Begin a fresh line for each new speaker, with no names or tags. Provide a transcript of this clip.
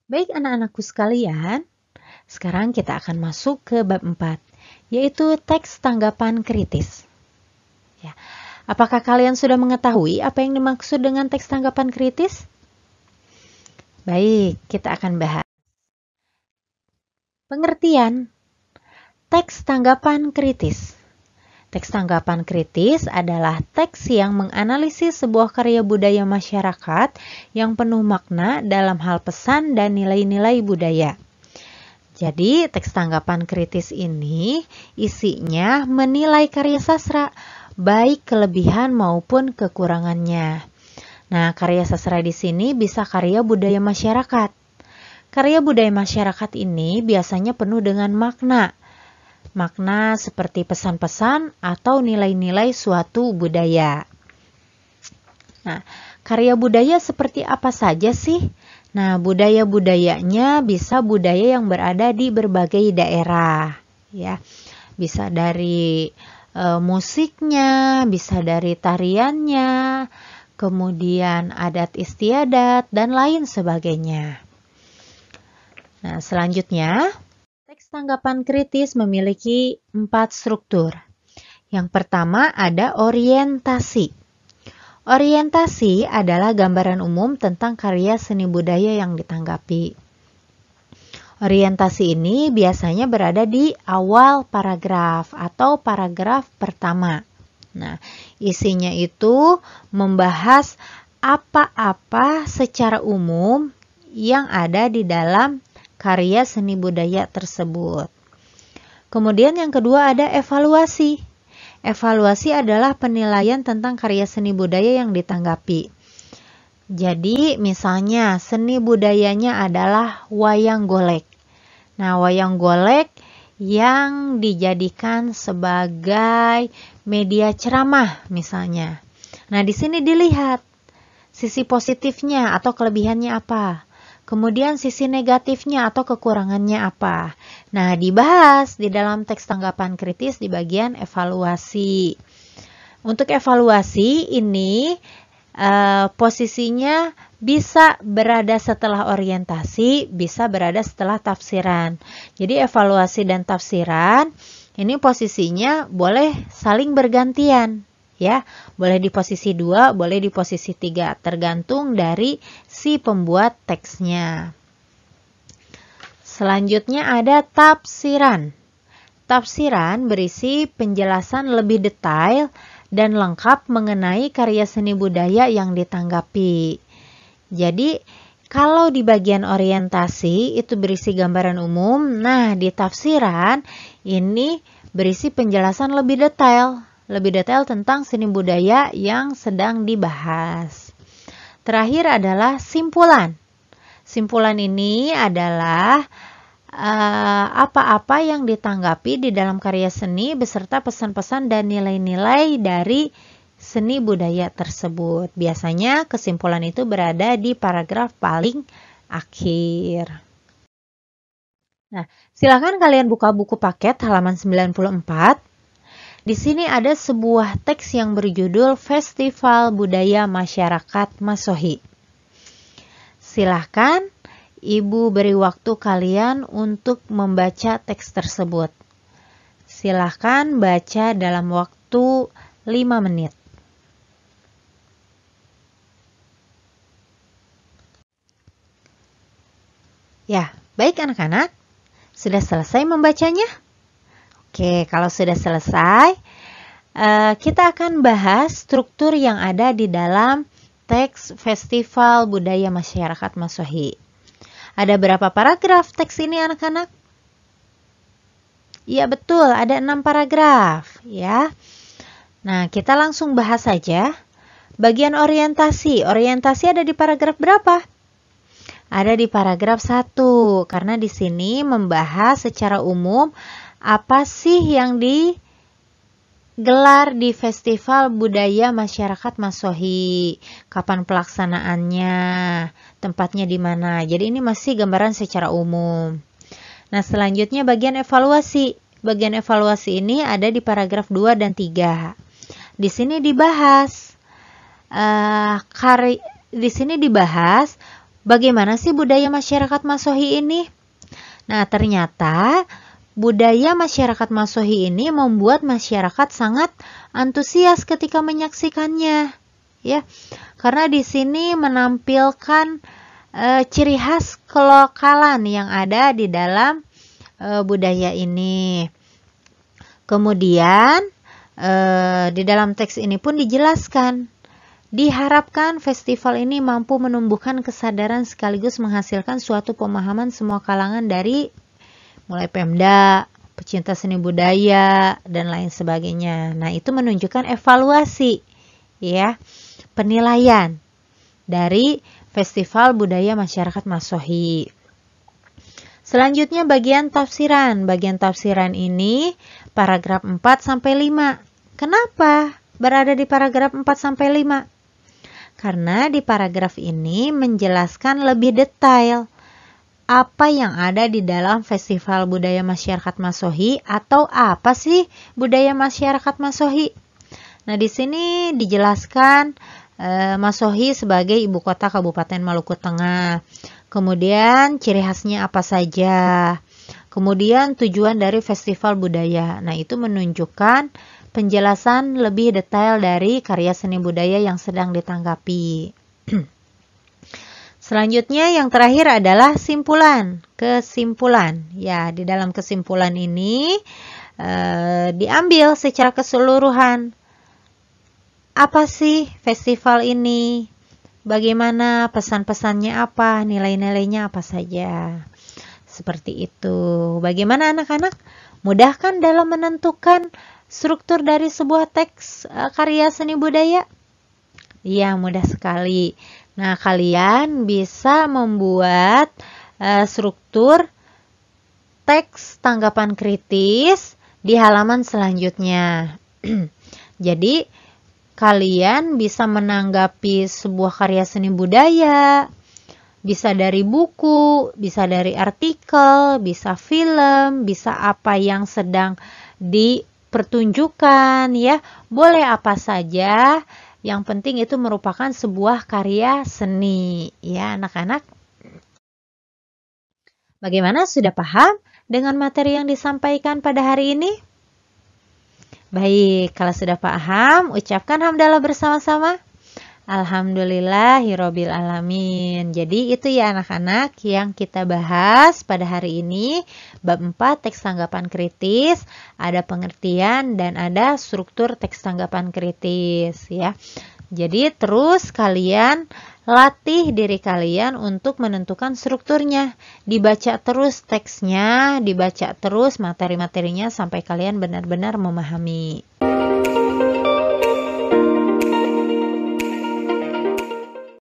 Baik anak-anakku sekalian, sekarang kita akan masuk ke bab 4, yaitu teks tanggapan kritis. Ya. Apakah kalian sudah mengetahui apa yang dimaksud dengan teks tanggapan kritis? Baik, kita akan bahas. Pengertian teks tanggapan kritis. Teks tanggapan kritis adalah teks yang menganalisis sebuah karya budaya masyarakat yang penuh makna dalam hal pesan dan nilai-nilai budaya. Jadi, teks tanggapan kritis ini isinya menilai karya sastra, baik kelebihan maupun kekurangannya. Nah, karya sastra di sini bisa karya budaya masyarakat. Karya budaya masyarakat ini biasanya penuh dengan makna. Makna seperti pesan-pesan atau nilai-nilai suatu budaya. Nah, karya budaya seperti apa saja sih? Nah, budaya-budayanya bisa budaya yang berada di berbagai daerah, ya. Bisa dari musiknya, bisa dari tariannya, kemudian adat istiadat dan lain sebagainya. Nah, selanjutnya, teks tanggapan kritis memiliki 4 struktur. Yang pertama ada orientasi. Orientasi adalah gambaran umum tentang karya seni budaya yang ditanggapi. Orientasi ini biasanya berada di awal paragraf atau paragraf pertama. Nah, isinya itu membahas apa-apa secara umum yang ada di dalam karya seni budaya tersebut. Kemudian yang kedua ada evaluasi. Evaluasi adalah penilaian tentang karya seni budaya yang ditanggapi. Jadi misalnya seni budayanya adalah wayang golek. Nah, wayang golek yang dijadikan sebagai media ceramah misalnya. Nah, di sini dilihat sisi positifnya atau kelebihannya apa. Kemudian sisi negatifnya atau kekurangannya apa. Nah, dibahas di dalam teks tanggapan kritis di bagian evaluasi. Untuk evaluasi ini posisinya bisa berada setelah orientasi, bisa berada setelah tafsiran. Jadi evaluasi dan tafsiran ini posisinya boleh saling bergantian. Ya, boleh di posisi 2, boleh di posisi 3, tergantung dari si pembuat teksnya. Selanjutnya ada tafsiran. Tafsiran berisi penjelasan lebih detail dan lengkap mengenai karya seni budaya yang ditanggapi. Jadi, kalau di bagian orientasi itu berisi gambaran umum, nah di tafsiran ini berisi penjelasan lebih detail tentang seni budaya yang sedang dibahas. Terakhir adalah simpulan. Simpulan ini adalah apa-apa yang ditanggapi di dalam karya seni beserta pesan-pesan dan nilai-nilai dari seni budaya tersebut. Biasanya kesimpulan itu berada di paragraf paling akhir. Nah, silakan kalian buka buku paket halaman 94. Di sini ada sebuah teks yang berjudul Festival Budaya Masyarakat Masohi. Silahkan Ibu beri waktu kalian untuk membaca teks tersebut. Silahkan baca dalam waktu 5 menit. Ya, baik anak-anak. Sudah selesai membacanya? Oke, kalau sudah selesai, kita akan bahas struktur yang ada di dalam teks Festival Budaya Masyarakat Masohi. Ada berapa paragraf teks ini anak-anak? Iya betul, ada 6 paragraf ya. Nah, kita langsung bahas saja. Bagian orientasi. Orientasi ada di paragraf berapa? Ada di paragraf 1, karena di sini membahas secara umum apa sih yang digelar di Festival Budaya Masyarakat Masohi, kapan pelaksanaannya, tempatnya di mana. Jadi ini masih gambaran secara umum. Nah, selanjutnya bagian evaluasi. Bagian evaluasi ini ada di paragraf 2 dan 3. Di sini dibahas Bagaimana sih budaya masyarakat Masehi ini? Nah, ternyata budaya masyarakat Masehi ini membuat masyarakat sangat antusias ketika menyaksikannya, ya. Karena di sini menampilkan ciri khas kelokalan yang ada di dalam budaya ini. Kemudian di dalam teks ini pun dijelaskan, diharapkan festival ini mampu menumbuhkan kesadaran sekaligus menghasilkan suatu pemahaman semua kalangan dari mulai Pemda, pecinta seni budaya, dan lain sebagainya. Nah, itu menunjukkan evaluasi, ya, penilaian dari Festival Budaya Masyarakat Masehi. Selanjutnya bagian tafsiran. Bagian tafsiran ini paragraf 4-5. Kenapa berada di paragraf 4-5? Karena di paragraf ini menjelaskan lebih detail apa yang ada di dalam Festival Budaya Masyarakat Masehi atau apa sih budaya masyarakat Masehi. Nah, di sini dijelaskan Masehi sebagai ibu kota Kabupaten Maluku Tengah. Kemudian ciri khasnya apa saja. Kemudian tujuan dari festival budaya. Nah, itu menunjukkan penjelasan lebih detail dari karya seni budaya yang sedang ditanggapi. Selanjutnya yang terakhir adalah kesimpulan. Ya, di dalam kesimpulan ini diambil secara keseluruhan. Apa sih festival ini? Bagaimana pesan-pesannya apa? Nilai-nilainya apa saja? Seperti itu. Bagaimana anak-anak? Mudah kan dalam menentukan struktur dari sebuah teks karya seni budaya? Iya, mudah sekali. Nah, kalian bisa membuat struktur teks tanggapan kritis di halaman selanjutnya. Jadi, kalian bisa menanggapi sebuah karya seni budaya, bisa dari buku, bisa dari artikel, bisa film, bisa apa yang sedang dipertunjukkan, ya. Boleh apa saja. Yang penting itu merupakan sebuah karya seni, ya anak-anak. Bagaimana, sudah paham dengan materi yang disampaikan pada hari ini? Baik, kalau sudah paham, ucapkan hamdalah bersama-sama. Alhamdulillahirabbil alamin. Jadi itu ya anak-anak yang kita bahas pada hari ini. Bab 4 teks tanggapan kritis, ada pengertian dan ada struktur teks tanggapan kritis, ya. Jadi terus kalian latih diri kalian untuk menentukan strukturnya. Dibaca terus teksnya, dibaca terus materi-materinya sampai kalian benar-benar memahami.